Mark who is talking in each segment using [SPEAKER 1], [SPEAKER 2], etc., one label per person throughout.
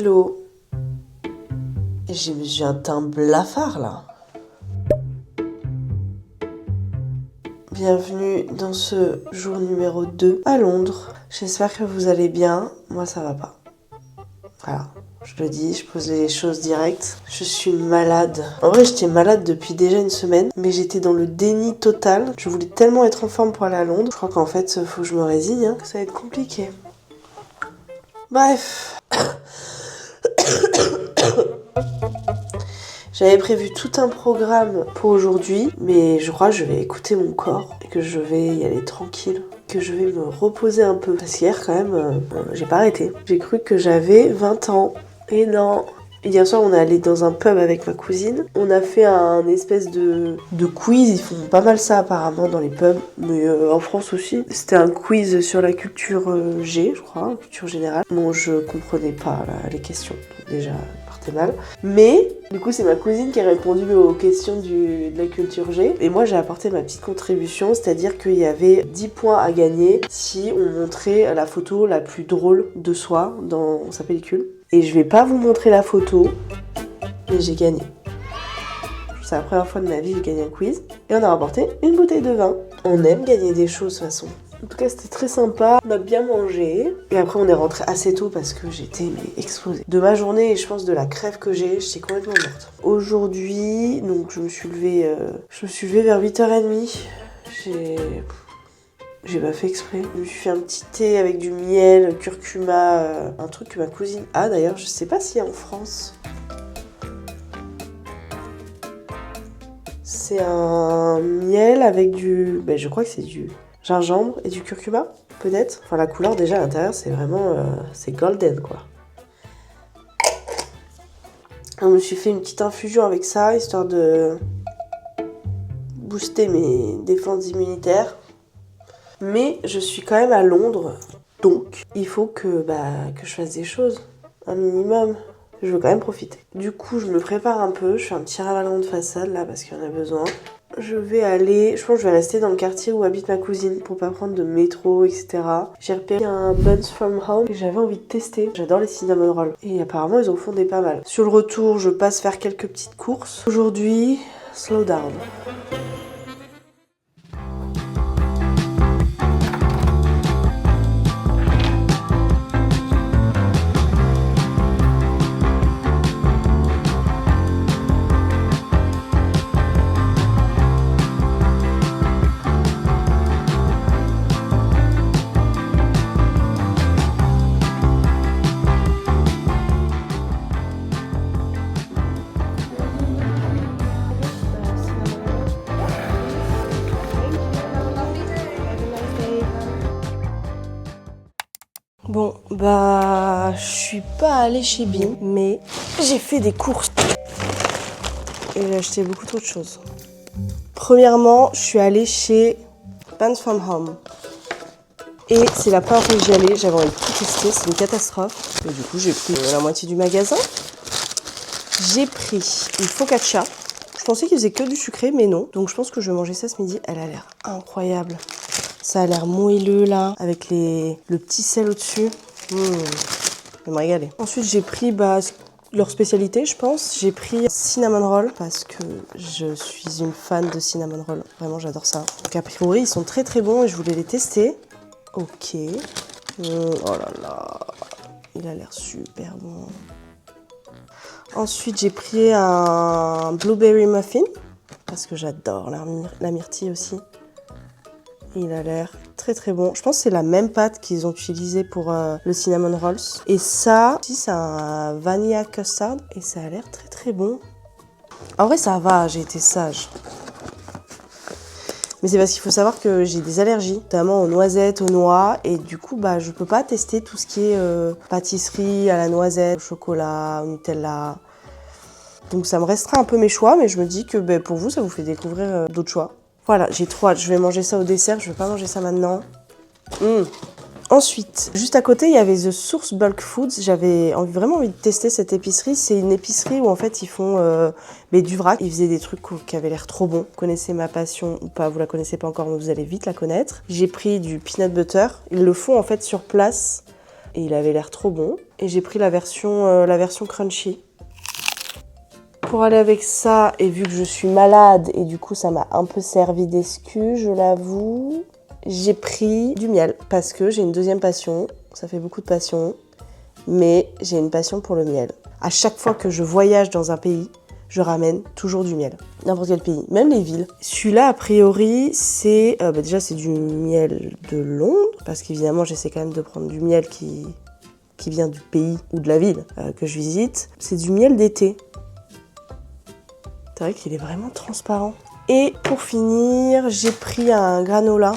[SPEAKER 1] Hello. J'ai un teint blafard là. Bienvenue dans ce jour numéro 2 à Londres. J'espère que vous allez bien. Moi ça va pas. Voilà, je le dis, je pose les choses directes. Je suis malade. En vrai j'étais malade depuis déjà une semaine, mais j'étais dans le déni total. Je voulais tellement être en forme pour aller à Londres. Je crois qu'en fait faut que je me résigne, que ça va être compliqué. Bref. J'avais prévu tout un programme pour aujourd'hui, mais je crois que je vais écouter mon corps et que je vais y aller tranquille, que je vais me reposer un peu. Parce qu'hier quand même, j'ai pas arrêté. J'ai cru que j'avais 20 ans. Et non. Hier soir, on est allé dans un pub avec ma cousine. On a fait un espèce de quiz. Ils font pas mal ça apparemment dans les pubs, mais en France aussi. C'était un quiz sur la culture G, je crois, culture générale. Bon, je comprenais pas là, les questions. Donc déjà, partait mal. Mais du coup, c'est ma cousine qui a répondu aux questions de la culture G. Et moi, j'ai apporté ma petite contribution, c'est-à-dire qu'il y avait 10 points à gagner si on montrait la photo la plus drôle de soi dans sa pellicule. Et je vais pas vous montrer la photo, mais j'ai gagné. C'est la première fois de ma vie que j'ai gagné un quiz. Et on a remporté une bouteille de vin. On aime gagner des choses de toute façon. En tout cas, c'était très sympa. On a bien mangé. Et après, on est rentré assez tôt parce que j'étais explosée. De ma journée et je pense de la crève que j'étais complètement morte. Aujourd'hui, donc je me suis levée vers 8h30. J'ai pas fait exprès. Je me suis fait un petit thé avec du miel, curcuma, un truc que ma cousine a d'ailleurs. Je sais pas s'il y a en France. C'est un miel avec du... je crois que c'est du gingembre et du curcuma, peut-être. Enfin, la couleur déjà à l'intérieur, c'est vraiment... c'est golden, quoi. Je me suis fait une petite infusion avec ça, histoire de booster mes défenses immunitaires. Mais je suis quand même à Londres, donc il faut que je fasse des choses, un minimum. Je veux quand même profiter. Du coup, je me prépare un peu, je fais un petit ravalement de façade là parce qu'il y en a besoin. Je pense que je vais rester dans le quartier où habite ma cousine pour pas prendre de métro, etc. J'ai repéré un Buns from Home que j'avais envie de tester. J'adore les cinnamon rolls et apparemment ils en font des pas mal. Sur le retour, je passe faire quelques petites courses. Aujourd'hui, slow down. Bon, je suis pas allée chez Bim, mais j'ai fait des courses. Et j'ai acheté beaucoup trop de choses. Premièrement, je suis allée chez Buns from Home. Et c'est la première fois que j'y allais, j'avais envie de tout tester, c'est une catastrophe. Et du coup, j'ai pris la moitié du magasin. J'ai pris une focaccia. Je pensais qu'ils faisaient que du sucré, mais non. Donc je pense que je vais manger ça ce midi. Elle a l'air incroyable. Ça a l'air moelleux là, avec le petit sel au-dessus. Je vais me régaler. Ensuite, j'ai pris leur spécialité, je pense. J'ai pris cinnamon roll parce que je suis une fan de cinnamon roll. Vraiment, j'adore ça. Donc a priori, ils sont très très bons et je voulais les tester. Ok. Oh là là. Il a l'air super bon. Ensuite, j'ai pris un blueberry muffin parce que j'adore la myrtille aussi. Il a l'air très très bon. Je pense que c'est la même pâte qu'ils ont utilisée pour le cinnamon rolls. Et ça, aussi, c'est un vanilla custard et ça a l'air très très bon. En vrai, ça va, j'ai été sage. Mais c'est parce qu'il faut savoir que j'ai des allergies, notamment aux noisettes, aux noix. Et du coup, je peux pas tester tout ce qui est pâtisserie à la noisette, au chocolat, au Nutella. Donc ça me restera un peu mes choix, mais je me dis que pour vous, ça vous fait découvrir d'autres choix. Voilà, j'ai trop hâte. Je vais manger ça au dessert, je vais pas manger ça maintenant. Ensuite, juste à côté, il y avait The Source Bulk Foods. J'avais vraiment envie de tester cette épicerie. C'est une épicerie où en fait ils font du vrac. Ils faisaient des trucs qui avaient l'air trop bons. Vous connaissez ma passion ou pas, vous la connaissez pas encore, mais vous allez vite la connaître. J'ai pris du peanut butter. Ils le font en fait sur place et il avait l'air trop bon. Et j'ai pris la version crunchy. Pour aller avec ça, et vu que je suis malade, et du coup ça m'a un peu servi d'excuse, je l'avoue, j'ai pris du miel. Parce que j'ai une deuxième passion, ça fait beaucoup de passion, mais j'ai une passion pour le miel. À chaque fois que je voyage dans un pays, je ramène toujours du miel. N'importe quel pays, même les villes. Celui-là, a priori, c'est déjà c'est du miel de Londres, parce qu'évidemment j'essaie quand même de prendre du miel qui vient du pays ou de la ville que je visite. C'est du miel d'été. C'est vrai qu'il est vraiment transparent. Et pour finir, j'ai pris un granola.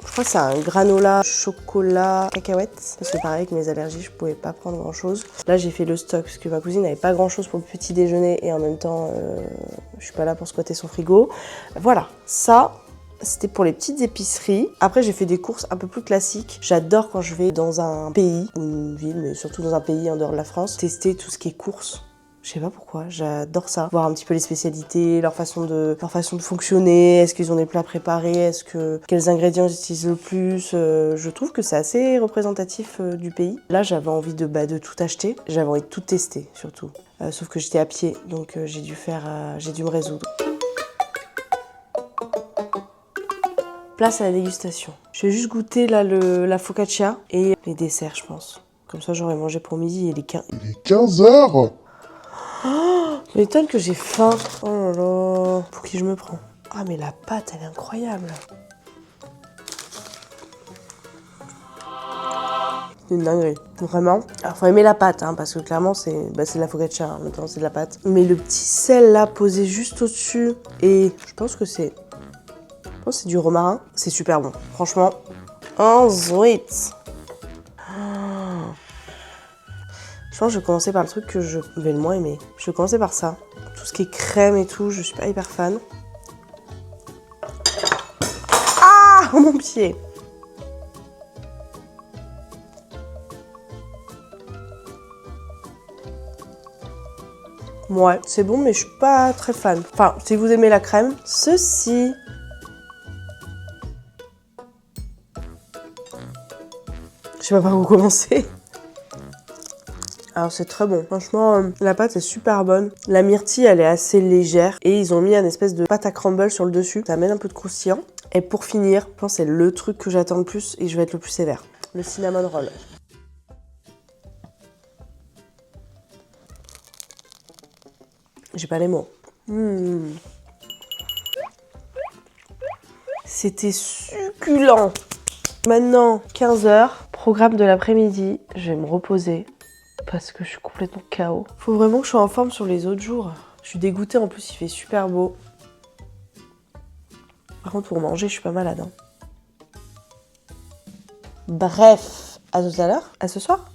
[SPEAKER 1] Je crois que c'est un granola chocolat cacahuète. Parce que pareil, avec mes allergies, je pouvais pas prendre grand chose. Là, j'ai fait le stock parce que ma cousine n'avait pas grand chose pour le petit déjeuner. Et en même temps, je suis pas là pour squatter son frigo. Voilà, ça, c'était pour les petites épiceries. Après, j'ai fait des courses un peu plus classiques. J'adore quand je vais dans un pays, ou une ville, mais surtout dans un pays en dehors de la France, tester tout ce qui est courses. Je sais pas pourquoi, j'adore ça. Voir un petit peu les spécialités, leur façon de fonctionner, est-ce qu'ils ont des plats préparés, quels ingrédients ils utilisent le plus. Je trouve que c'est assez représentatif du pays. Là, j'avais envie de tout acheter, j'avais envie de tout tester surtout. Sauf que j'étais à pied, donc j'ai dû me résoudre. Place à la dégustation. Je vais juste goûter là la focaccia et les desserts, je pense. Comme ça, j'aurais mangé pour midi et il est
[SPEAKER 2] 15 heures.
[SPEAKER 1] Je m'étonne que j'ai faim. Oh là là. Pour qui je me prends? Ah mais la pâte, elle est incroyable. C'est une dinguerie. Vraiment. Alors faut aimer la pâte, hein, parce que clairement c'est de la focaccia, en même temps c'est de la pâte. Mais le petit sel là posé juste au-dessus. Et je pense que c'est du romarin. C'est super bon. Franchement. Oh sweet. Je pense que je vais commencer par le truc que je vais le moins aimer. Je vais commencer par ça. Tout ce qui est crème et tout, je suis pas hyper fan. Ah, mon pied! Ouais, c'est bon, mais je suis pas très fan. Enfin, si vous aimez la crème, ceci. Je sais pas par où commencer. Alors c'est très bon. Franchement, la pâte est super bonne. La myrtille, elle est assez légère. Et ils ont mis un espèce de pâte à crumble sur le dessus. Ça amène un peu de croustillant. Et pour finir, je pense que c'est le truc que j'attends le plus et je vais être le plus sévère. Le cinnamon roll. J'ai pas les mots. C'était succulent. Maintenant, 15 h, programme de l'après-midi. Je vais me reposer parce que je suis complètement KO. Faut vraiment que je sois en forme sur les autres jours. Je suis dégoûtée, en plus il fait super beau. Par contre, pour manger, je suis pas malade. Hein. Bref, à tout à l'heure, à ce soir.